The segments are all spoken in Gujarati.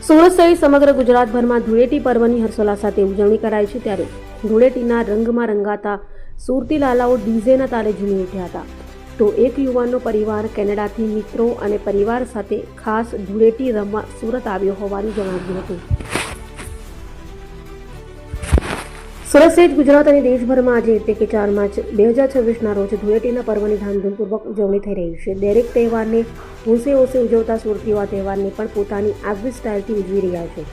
સુરત સહિત સમગ્ર ગુજરાતભરમાં ધૂળેટી પર્વની હર્ષોલ્લાસ સાથે ઉજવણી કરાઈ છે। ત્યારે ધૂળેટીના રંગમાં રંગાતા સુરતી લાલાઓ ડીજેના તાલે ઝૂમી ઉઠ્યા હતા। તો એક યુવાનનો પરિવાર કેનેડાથી મિત્રો અને પરિવાર સાથે ખાસ ધૂળેટી રમવા સુરત આવ્યો હોવાનું જણાવ્યું હતું। સુરત સહિત ગુજરાત અને દેશભરમાં આજે એટલે કે 4 માર્ચ 2026ના રોજ ધૂળેટીના પર્વની ધામધૂમપૂર્વક ઉજવણી થઈ રહી છે। દરેક તહેવારને હોંશે હોંશે ઉજવતા સુરતીઓ આ તહેવારને પણ પોતાની આગવી સ્ટાઇલથી ઉજવી રહ્યા છે।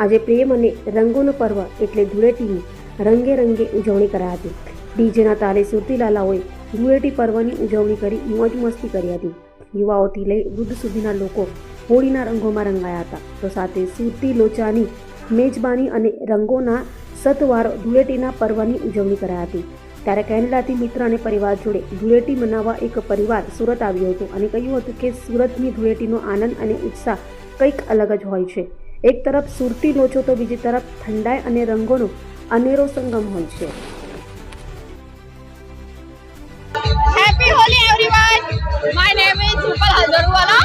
આજે પ્રેમ અને રંગોનો પર્વ એટલે ધૂળેટીની રંગે રંગે ઉજવણી કરાઈ હતી। ડીજેના તાલે સુરતી લાલાઓએ ધૂળેટી પર્વની ઉજવણી કરી મોજ મસ્તી કરી હતી। યુવાઓથી લઈ વૃદ્ધ સુધીના લોકો હોળીના રંગોમાં રંગાયા હતા। તો સાથે સુરતી લોચાની મેજબાની અને રંગોના સતવાર ધૂળેટીના પર્વની ઉજવણી કરાઈ હતી। ત્યારે કેનેડાથી મિત્ર અને પરિવાર જોડે ધૂળેટી મનાવવા એક પરિવાર સુરત આવ્યો હતો અને કહ્યું હતું કે સુરતની ધૂળેટીનો આનંદ અને ઉત્સાહ કંઈક અલગ જ હોય છે। એક તરફ સુરતી લોચો તો બીજી તરફ ઠંડાઈ અને રંગોનો અનેરો સંગમ હોય છે। Happy Holi everyone! My name is Supal Haldarwala.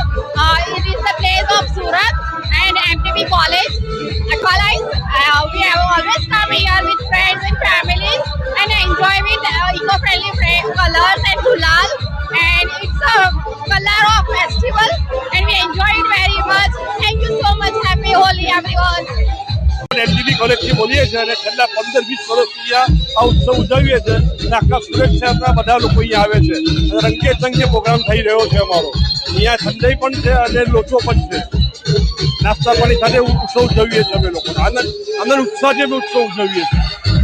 It is the place of Surat and MTB College. We have always come here with friends and families and enjoy with eco-friendly colors and gulal. And it's a color of festival and we enjoy it very much. Thank you so much. Happy Holi everyone! MTB કોલેજથી બોલીએ છીએ અને છેલ્લા 15-20 વર્ષથી આ ઉત્સવ ઉજવીએ છીએ અને આખા સુરત શહેરના બધા લોકો અહીંયા આવે છે અને રંગે ચંગે પ્રોગ્રામ થઈ રહ્યો છે અમારો। અહીંયા ઠંડાઈ પણ છે અને લોચો પણ છે। નાસ્તા પાણી સાથે ઉત્સવ ઉજવીએ છીએ અમે લોકો આનંદ ઉત્સાહ જે ઉત્સવ ઉજવીએ છીએ।